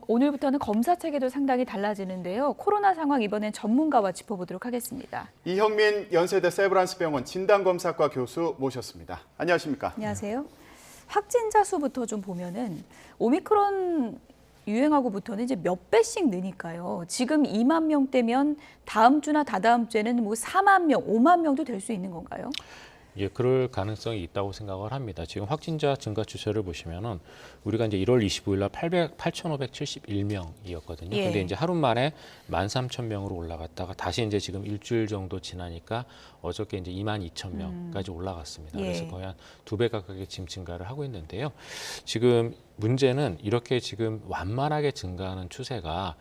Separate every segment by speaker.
Speaker 1: 오늘부터는 검사 체계도 상당히 달라지는데요. 코로나 상황 이번엔 전문가와 짚어보도록 하겠습니다.
Speaker 2: 이형민 연세대 세브란스병원 진단검사과 교수 모셨습니다. 안녕하십니까?
Speaker 1: 안녕하세요. 확진자 수부터 좀 보면은 오미크론 유행하고부터는 이제 몇 배씩 느니까요. 지금 2만 명대면 다음 주나 다다음 주에는 뭐 4만 명, 5만 명도 될 수 있는 건가요?
Speaker 3: 예, 그럴 가능성이 있다고 생각을 합니다. 지금 확진자 증가 추세를 보시면은 우리가 이제 1월 25일 날 8,571명이었거든요.
Speaker 1: 예.
Speaker 3: 근데 이제 하루 만에 13,000명으로 올라갔다가 다시 이제 지금 일주일 정도 지나니까 어저께 이제 22,000명까지 올라갔습니다.
Speaker 1: 예.
Speaker 3: 그래서 거의 한 2배 가까이 지금 증가를 하고 있는데요. 지금 문제는 이렇게 지금 완만하게 증가하는 추세가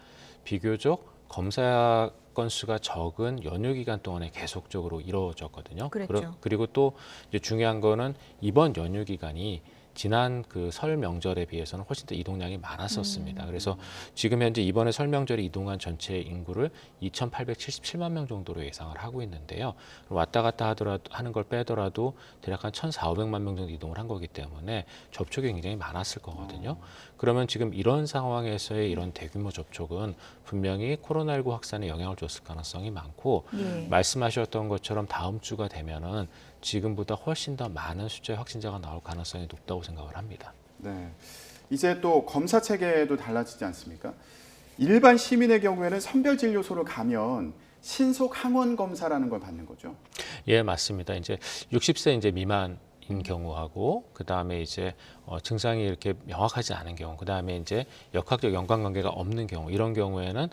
Speaker 3: 비교적 검사 건수가 적은 연휴 기간 동안에 계속적으로 이루어졌거든요.
Speaker 1: 그랬죠.
Speaker 3: 그리고 또 이제 중요한 거는 이번 연휴 기간이 지난 그 설 명절에 비해서는 훨씬 더 이동량이 많았었습니다. 그래서 지금 현재 이번에 설 명절에 이동한 전체 인구를 2,877만 명 정도로 예상을 하고 있는데요. 왔다 갔다 하는 걸 빼더라도 대략 한 1,400~500만 명 정도 이동을 한 거기 때문에 접촉이 굉장히 많았을 거거든요. 그러면 지금 이런 상황에서의 이런 대규모 접촉은 분명히 코로나19 확산에 영향을 줬을 가능성이 많고
Speaker 1: 예.
Speaker 3: 말씀하셨던 것처럼 다음 주가 되면은 지금보다 훨씬 더 많은 숫자의 확진자가 나올 가능성이 높다고 생각을 합니다.
Speaker 2: 네. 이제 또 검사 체계도 달라지지 않습니까? 일반 시민의 경우에는 선별진료소를 가면 신속 항원 검사라는 걸 받는 거죠.
Speaker 3: 예, 맞습니다. 이제 60세 이제 미만인 경우하고 그다음에 이제 증상이 이렇게 명확하지 않은 경우, 그다음에 이제 역학적 연관관계가 없는 경우, 이런 경우에는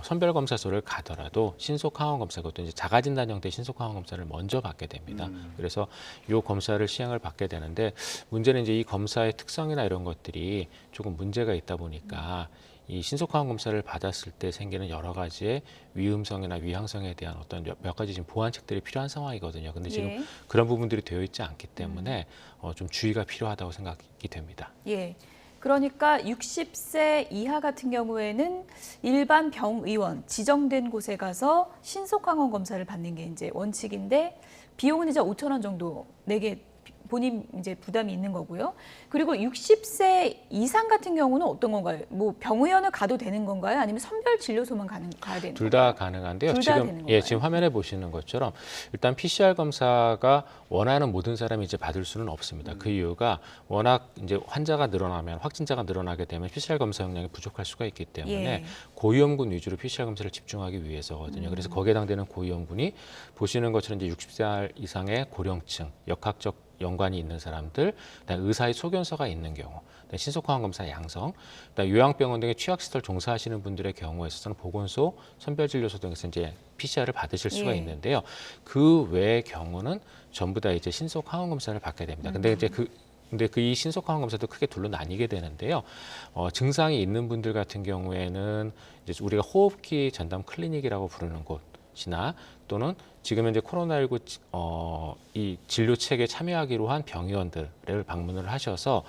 Speaker 3: 선별검사소를 가더라도 신속항원검사, 그것도 이제 자가진단 형태의 신속항원검사를 먼저 받게 됩니다. 그래서 이 검사를 시행을 받게 되는데 문제는 이제 이 검사의 특성이나 이런 것들이 조금 문제가 있다 보니까 이 신속항원검사를 받았을 때 생기는 여러 가지의 위험성이나 위항성에 대한 어떤 몇 가지 지금 보완책들이 필요한 상황이거든요. 근데 지금
Speaker 1: 예.
Speaker 3: 그런 부분들이 되어 있지 않기 때문에 좀 주의가 필요하다고 생각이 됩니다.
Speaker 1: 예. 그러니까 60세 이하 같은 경우에는 일반 병의원 지정된 곳에 가서 신속항원 검사를 받는 게 이제 원칙인데 비용은 이제 5,000원 정도 내게 본인 이제 부담이 있는 거고요. 그리고 60세 이상 같은 경우는 어떤 건가요? 뭐 병의원을 가도 되는 건가요? 아니면 선별 진료소만 가야 되는
Speaker 3: 둘
Speaker 1: 건가요?
Speaker 3: 다 가능한데요.
Speaker 1: 둘다 되는
Speaker 3: 지금
Speaker 1: 건가요?
Speaker 3: 지금 화면에 보시는 것처럼 일단 PCR 검사가 원하는 모든 사람이 이제 받을 수는 없습니다. 그 이유가 워낙 이제 환자가 늘어나면 확진자가 늘어나게 되면 PCR 검사 용량이 부족할 수가 있기 때문에
Speaker 1: 예.
Speaker 3: 고위험군 위주로 PCR 검사를 집중하기 위해서거든요. 그래서 거기에 해당되는 고위험군이 보시는 것처럼 이제 60세 이상의 고령층, 역학적 연관이 있는 사람들, 그다음에 의사의 소견서가 있는 경우, 신속항원 검사 양성, 그다음에 요양병원 등의 취약시설 종사하시는 분들의 경우에 있어서는 보건소, 선별진료소 등에서 이제 PCR을 받으실 수가
Speaker 1: 예.
Speaker 3: 있는데요. 그 외의 경우는 전부 다 이제 신속항원 검사를 받게 됩니다. 근데 이제 이 신속항원 검사도 크게 둘로 나뉘게 되는데요. 증상이 있는 분들 같은 경우에는 이제 우리가 호흡기 전담 클리닉이라고 부르는 곳이나 또는 지금 현재 코로나19 이 진료 체계에 참여하기로 한 병의원들을 방문을 하셔서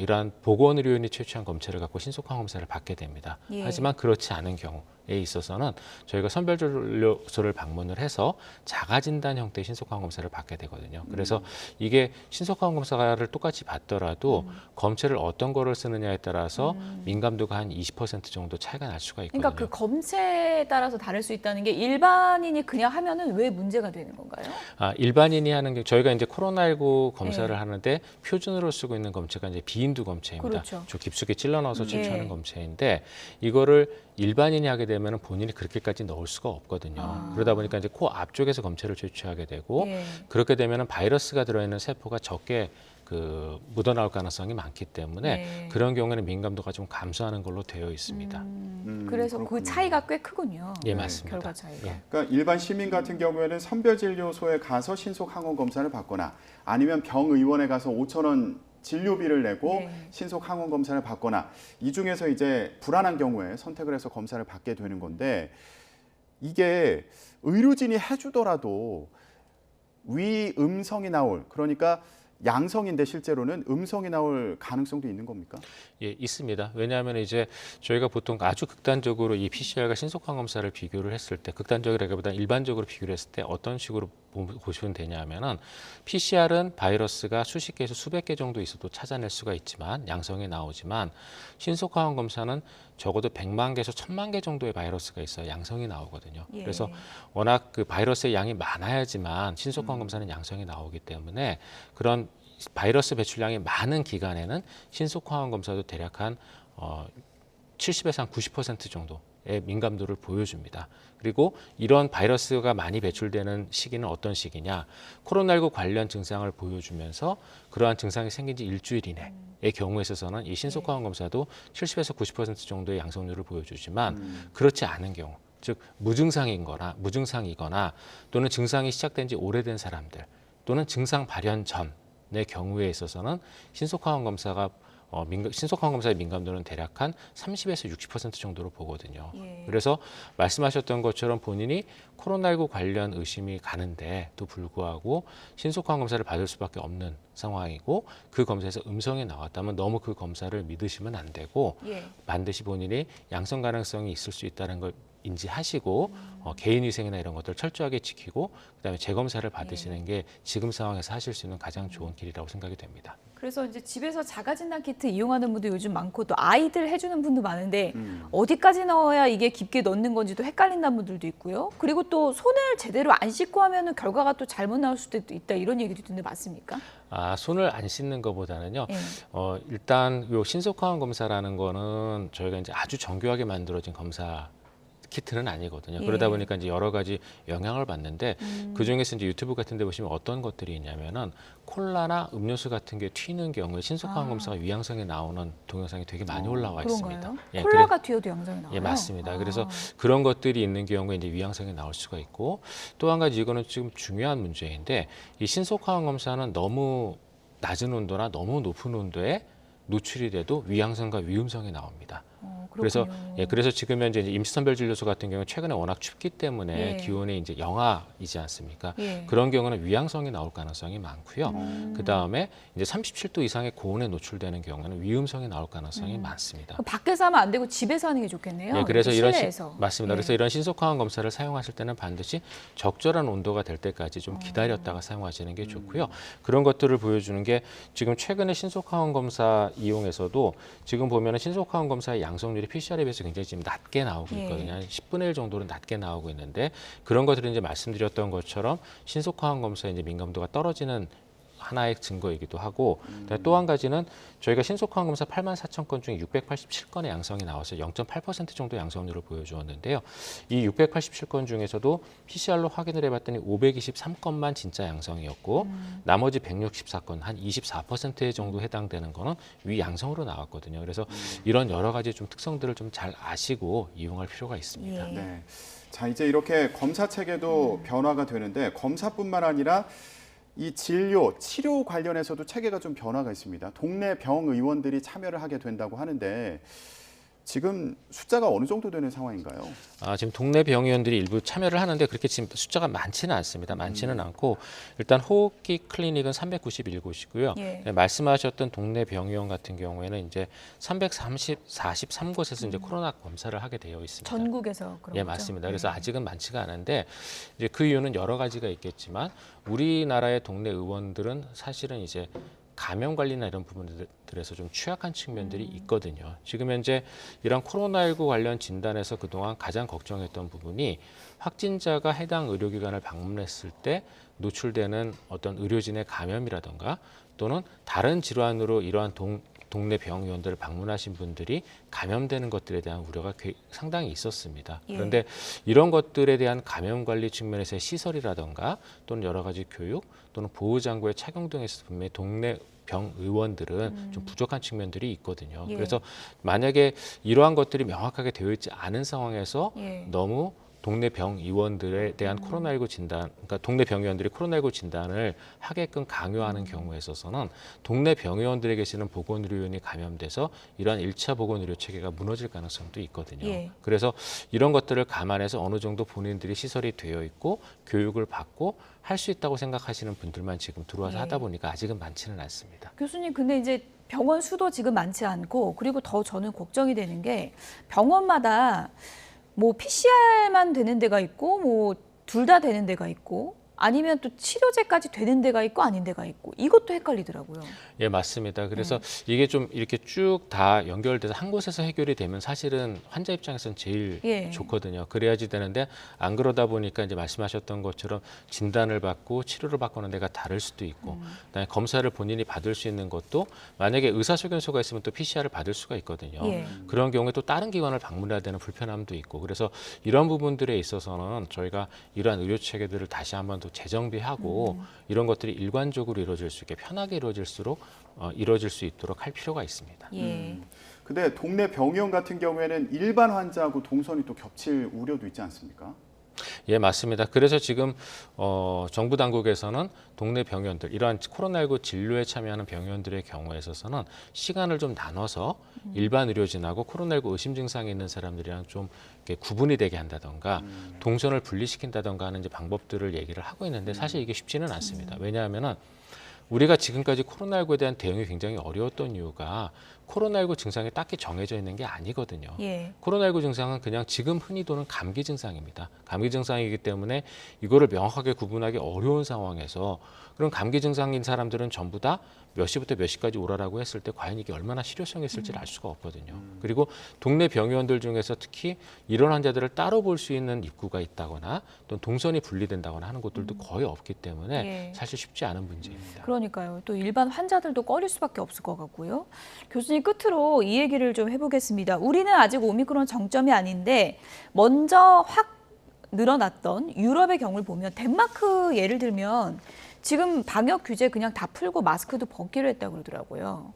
Speaker 3: 이러한 보건의료인이 채취한 검체를 갖고 신속항원 검사를 받게 됩니다.
Speaker 1: 예.
Speaker 3: 하지만 그렇지 않은 경우에 있어서는 저희가 선별진료소를 방문을 해서 자가진단 형태의 신속항원 검사를 받게 되거든요. 그래서 이게 신속항원 검사를 똑같이 받더라도 검체를 어떤 거를 쓰느냐에 따라서 민감도가 한 20% 정도 차이가 날 수가 있거든요.
Speaker 1: 그러니까 그 검체에 따라서 다를 수 있다는 게 일반인이 그냥 하면은 왜 문제가 되는 건가요?
Speaker 3: 일반인이 하는 게 저희가 이제 코로나19 검사를
Speaker 1: 예.
Speaker 3: 하는데 표준으로 쓰고 있는 검체가 이제 비인두 검체입니다.
Speaker 1: 그렇죠.
Speaker 3: 저 깊숙이 찔러 넣어서 채취하는
Speaker 1: 예.
Speaker 3: 검체인데 이거를 일반인이 하게 되면 본인이 그렇게까지 넣을 수가 없거든요. 그러다 보니까 이제 코 앞쪽에서 검체를 채취하게 되고
Speaker 1: 예.
Speaker 3: 그렇게 되면 바이러스가 들어있는 세포가 적게 묻어나올 가능성이 많기 때문에
Speaker 1: 네.
Speaker 3: 그런 경우에는 민감도가 좀 감소하는 걸로 되어 있습니다.
Speaker 1: 그래서 그
Speaker 2: 그렇군요.
Speaker 1: 차이가 꽤 크군요.
Speaker 3: 예, 맞습니다.
Speaker 1: 결과 차이가.
Speaker 3: 예.
Speaker 2: 그러니까 일반 시민 같은 경우에는 선별진료소에 가서 신속항원 검사를 받거나 아니면 병의원에 가서 5,000원 진료비를 내고
Speaker 1: 네.
Speaker 2: 신속항원 검사를 받거나 이 중에서 이제 불안한 경우에 선택을 해서 검사를 받게 되는 건데 이게 의료진이 해주더라도 위음성이 나올, 그러니까 양성인데 실제로는 음성이 나올 가능성도 있는 겁니까?
Speaker 3: 예, 있습니다. 왜냐하면 이제 저희가 보통 아주 극단적으로 이 PCR과 신속항 검사를 비교를 했을 때, 극단적이라기보다 일반적으로 비교를 했을 때 어떤 식으로 보시면 되냐면은 PCR은 바이러스가 수십 개에서 수백 개 정도 있어도 찾아낼 수가 있지만 양성이 나오지만 신속항 검사는 적어도 100만 개에서 1000만 개 정도의 바이러스가 있어야 양성이 나오거든요.
Speaker 1: 예.
Speaker 3: 그래서 워낙 그 바이러스의 양이 많아야지만 신속항 검사는 양성이 나오기 때문에 그런 바이러스 배출량이 많은 기간에는 신속항원 검사도 대략 한 70에서 한 90% 정도의 민감도를 보여줍니다. 그리고 이런 바이러스가 많이 배출되는 시기는 어떤 시기냐? 코로나19 관련 증상을 보여주면서 그러한 증상이 생긴 지 일주일 이내의 경우에 있어서는 이 신속항원 검사도 70에서 90% 정도의 양성률을 보여주지만 그렇지 않은 경우, 즉 무증상이거나 또는 증상이 시작된 지 오래된 사람들 또는 증상 발현 전의 경우에 있어서는 신속항원 검사가 신속항원 검사의 민감도는 대략 한 30에서 60% 정도로 보거든요.
Speaker 1: 예.
Speaker 3: 그래서 말씀하셨던 것처럼 본인이 코로나19 관련 의심이 가는데도 불구하고 신속항원 검사를 받을 수밖에 없는 상황이고 그 검사에서 음성이 나왔다면 너무 그 검사를 믿으시면 안 되고
Speaker 1: 예.
Speaker 3: 반드시 본인이 양성 가능성이 있을 수 있다는 걸 인지하시고 개인위생이나 이런 것들을 철저하게 지키고 그다음에 재검사를 받으시는 게 지금 상황에서 하실 수 있는 가장 좋은 길이라고 생각이 됩니다.
Speaker 1: 그래서 이제 집에서 자가진단 키트 이용하는 분도 요즘 많고 또 아이들 해주는 분도 많은데 어디까지 넣어야 이게 깊게 넣는 건지도 헷갈린다는 분들도 있고요. 그리고 또 손을 제대로 안 씻고 하면은 결과가 또 잘못 나올 수도 있다 이런 얘기도 듣는데 맞습니까?
Speaker 3: 손을 안 씻는 것보다는요.
Speaker 1: 예.
Speaker 3: 일단 요 신속항원 검사라는 거는 저희가 이제 아주 정교하게 만들어진 검사 키트는 아니거든요.
Speaker 1: 예.
Speaker 3: 그러다 보니까 이제 여러 가지 영향을 받는데 그 중에서 이제 유튜브 같은 데 보시면 어떤 것들이 있냐면은 콜라나 음료수 같은 게 튀는 경우에 신속항원 검사가 위양성이 나오는 동영상이 되게 많이 올라와
Speaker 1: 그런가요?
Speaker 3: 있습니다. 예,
Speaker 1: 콜라가 튀어도 양성이 나와요?
Speaker 3: 예, 맞습니다. 그래서 그런 것들이 있는 경우에 이제 위양성이 나올 수가 있고 또 한 가지 이거는 지금 중요한 문제인데 이 신속항원 검사는 너무 낮은 온도나 너무 높은 온도에 노출이 돼도 위양성과 위음성이 나옵니다. 그래서 그래서 지금 현재 이제 임시선별진료소 같은 경우는 최근에 워낙 춥기 때문에
Speaker 1: 예.
Speaker 3: 기온이 이제 영하이지 않습니까?
Speaker 1: 예.
Speaker 3: 그런 경우는 위양성이 나올 가능성이 많고요. 그 다음에 이제 37도 이상의 고온에 노출되는 경우는 위음성이 나올 가능성이 많습니다.
Speaker 1: 그럼 밖에서 하면 안 되고 집에서 하는 게 좋겠네요.
Speaker 3: 예, 그래서
Speaker 1: 실내에서.
Speaker 3: 맞습니다.
Speaker 1: 예.
Speaker 3: 그래서 이런 신속항원 검사를 사용하실 때는 반드시 적절한 온도가 될 때까지 좀 기다렸다가 사용하시는 게 좋고요. 그런 것들을 보여주는 게 지금 최근에 신속항원 검사 이용해서도 지금 보면은 신속항원 검사의 양성률이 PCR에 비해서 굉장히 지금 낮게 나오고
Speaker 1: 예.
Speaker 3: 있거든요. 한 10분의 1 정도는 낮게 나오고 있는데 그런 것들은 이제 말씀드렸던 것처럼 신속항원 검사의 이제 민감도가 떨어지는 하나의 증거이기도 하고 또 한 가지는 저희가 신속항원 검사 84,000건 중에 687건의 양성이 나와서 0.8% 정도 양성률을 보여주었는데요. 이 687건 중에서도 PCR로 확인을 해봤더니 523건만 진짜 양성이었고 나머지 164건 한 24% 정도 해당되는 거는 위양성으로 나왔거든요. 그래서 이런 여러 가지 좀 특성들을 좀 잘 아시고 이용할 필요가 있습니다.
Speaker 1: 예.
Speaker 2: 네. 자, 이제 이렇게 검사 체계도 변화가 되는데 검사뿐만 아니라 이 진료, 치료 관련해서도 체계가 좀 변화가 있습니다. 동네 병 의원들이 참여를 하게 된다고 하는데 지금 숫자가 어느 정도 되는 상황인가요?
Speaker 3: 지금 동네 병의원들이 일부 참여를 하는데 그렇게 지금 숫자가 많지는 않습니다. 많지는 않고 일단 호흡기 클리닉은 391곳이고요.
Speaker 1: 예.
Speaker 3: 네, 말씀하셨던 동네 병의원 같은 경우에는 이제 343곳에서 이제 코로나 검사를 하게 되어 있습니다.
Speaker 1: 전국에서 그런
Speaker 3: 예,
Speaker 1: 거죠?
Speaker 3: 맞습니다. 그래서 아직은 많지가 않은데 이제 그 이유는 여러 가지가 있겠지만 우리나라의 동네 의원들은 사실은 이제 감염 관리나 이런 부분들에서 좀 취약한 측면들이 있거든요. 지금 현재 이런 코로나19 관련 진단에서 그동안 가장 걱정했던 부분이 확진자가 해당 의료기관을 방문했을 때 노출되는 어떤 의료진의 감염이라던가 또는 다른 질환으로 이러한 동네 병의원들을 방문하신 분들이 감염되는 것들에 대한 우려가 상당히 있었습니다.
Speaker 1: 예.
Speaker 3: 그런데 이런 것들에 대한 감염 관리 측면에서의 시설이라던가 또는 여러 가지 교육 또는 보호장구의 착용 등에서 분명히 동네 병 의원들은 좀 부족한 측면들이 있거든요.
Speaker 1: 예.
Speaker 3: 그래서 만약에 이러한 것들이 명확하게 되어 있지 않은 상황에서
Speaker 1: 예.
Speaker 3: 너무 동네 병의원들에 대한 코로나19 진단, 그러니까 동네 병의원들이 코로나19 진단을 하게끔 강요하는 경우에 있어서는 동네 병의원들에 계시는 보건의료인이 감염돼서 이러한 1차 보건의료 체계가 무너질 가능성도 있거든요.
Speaker 1: 예.
Speaker 3: 그래서 이런 것들을 감안해서 어느 정도 본인들이 시설이 되어 있고 교육을 받고 할 수 있다고 생각하시는 분들만 지금 들어와서
Speaker 1: 예.
Speaker 3: 하다 보니까 아직은 많지는 않습니다.
Speaker 1: 교수님, 근데 이제 병원 수도 지금 많지 않고, 그리고 더 저는 걱정이 되는 게 병원마다 뭐 PCR만 되는 데가 있고, 뭐 둘 다 되는 데가 있고, 아니면 또 치료제까지 되는 데가 있고 아닌 데가 있고, 이것도 헷갈리더라고요.
Speaker 3: 예, 맞습니다. 그래서 이게 좀 이렇게 쭉 다 연결돼서 한 곳에서 해결이 되면 사실은 환자 입장에서는 제일
Speaker 1: 예.
Speaker 3: 좋거든요. 그래야지 되는데 안 그러다 보니까 이제 말씀하셨던 것처럼 진단을 받고 치료를 받고 하는 데가 다를 수도 있고, 그다음에 검사를 본인이 받을 수 있는 것도 만약에 의사소견서가 있으면 또 PCR을 받을 수가 있거든요.
Speaker 1: 예.
Speaker 3: 그런 경우에 또 다른 기관을 방문해야 되는 불편함도 있고, 그래서 이런 부분들에 있어서는 저희가 이러한 의료 체계들을 다시 한번 더 재정비하고 이런 것들이 일관적으로 이루어질 수 있게 편하게 이루어질 수 있도록 할 필요가 있습니다.
Speaker 1: 예.
Speaker 2: 근데 동네 병의원 같은 경우에는 일반 환자하고 동선이 또 겹칠 우려도 있지 않습니까?
Speaker 3: 예, 맞습니다. 그래서 지금 정부 당국에서는 동네 병원들, 이러한 코로나19 진료에 참여하는 병원들의 경우에 있어서는 시간을 좀 나눠서 일반 의료진하고 코로나19 의심 증상이 있는 사람들이랑 좀 이렇게 구분이 되게 한다던가 동선을 분리시킨다던가 하는 이제 방법들을 얘기를 하고 있는데 사실 이게 쉽지는 않습니다. 왜냐하면은 우리가 지금까지 코로나19에 대한 대응이 굉장히 어려웠던 이유가 코로나19 증상이 딱히 정해져 있는 게 아니거든요.
Speaker 1: 예.
Speaker 3: 코로나19 증상은 그냥 지금 흔히 도는 감기 증상입니다. 감기 증상이기 때문에 이거를 명확하게 구분하기 어려운 상황에서 그런 감기 증상인 사람들은 전부 다 몇 시부터 몇 시까지 오라라고 했을 때 과연 이게 얼마나 실효성이 있을지를 알 수가 없거든요. 그리고 동네 병의원들 중에서 특히 이런 환자들을 따로 볼 수 있는 입구가 있다거나 또 동선이 분리된다거나 하는 곳들도 거의 없기 때문에
Speaker 1: 예.
Speaker 3: 사실 쉽지 않은 문제입니다.
Speaker 1: 그러니까요. 또 일반 환자들도 꺼릴 수밖에 없을 것 같고요. 교수님, 끝으로 이 얘기를 좀 해보겠습니다. 우리는 아직 오미크론 정점이 아닌데 먼저 확 늘어났던 유럽의 경우를 보면 덴마크 예를 들면 지금 방역 규제 그냥 다 풀고 마스크도 벗기로 했다고 그러더라고요.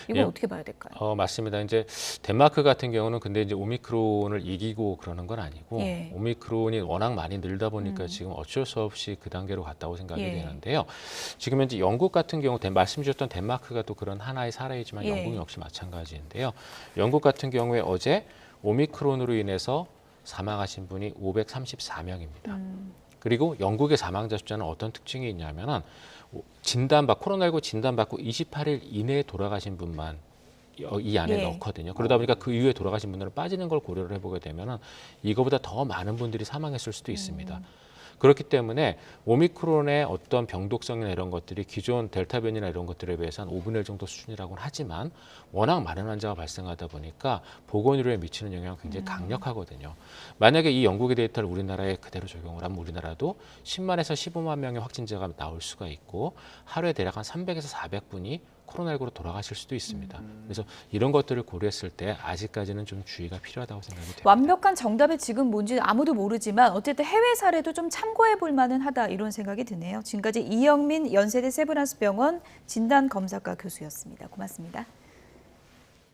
Speaker 1: 이건
Speaker 3: 예.
Speaker 1: 어떻게 봐야 될까요?
Speaker 3: 맞습니다. 이제 덴마크 같은 경우는 근데 이제 오미크론을 이기고 그러는 건 아니고
Speaker 1: 예.
Speaker 3: 오미크론이 워낙 많이 늘다 보니까 지금 어쩔 수 없이 그 단계로 갔다고 생각이
Speaker 1: 예.
Speaker 3: 되는데요. 지금 현재 영국 같은 경우 말씀 주셨던 덴마크가 또 그런 하나의 사례이지만
Speaker 1: 예.
Speaker 3: 영국 역시 마찬가지인데요. 영국 같은 경우에 어제 오미크론으로 인해서 사망하신 분이 534명입니다. 그리고 영국의 사망자 숫자는 어떤 특징이 있냐면은 코로나19 진단받고 28일 이내에 돌아가신 분만 이 안에
Speaker 1: 예.
Speaker 3: 넣거든요. 그러다 보니까 그 이후에 돌아가신 분들은 빠지는 걸 고려를 해보게 되면은 이거보다 더 많은 분들이 사망했을 수도 있습니다. 그렇기 때문에 오미크론의 어떤 병독성이나 이런 것들이 기존 델타 변이나 이런 것들에 비해서 한 5분의 1 정도 수준이라고는 하지만 워낙 많은 환자가 발생하다 보니까 보건의료에 미치는 영향은 굉장히 강력하거든요. 만약에 이 영국의 데이터를 우리나라에 그대로 적용을 하면 우리나라도 10만에서 15만 명의 확진자가 나올 수가 있고 하루에 대략 한 300에서 400분이 코로나19로 돌아가실 수도 있습니다. 그래서 이런 것들을 고려했을 때 아직까지는 좀 주의가 필요하다고 생각이 됩니다.
Speaker 1: 완벽한 정답이 지금 뭔지 아무도 모르지만 어쨌든 해외 사례도 좀 참고해 볼 만은 하다, 이런 생각이 드네요. 지금까지 이영민 연세대 세브란스 병원 진단검사과 교수였습니다. 고맙습니다.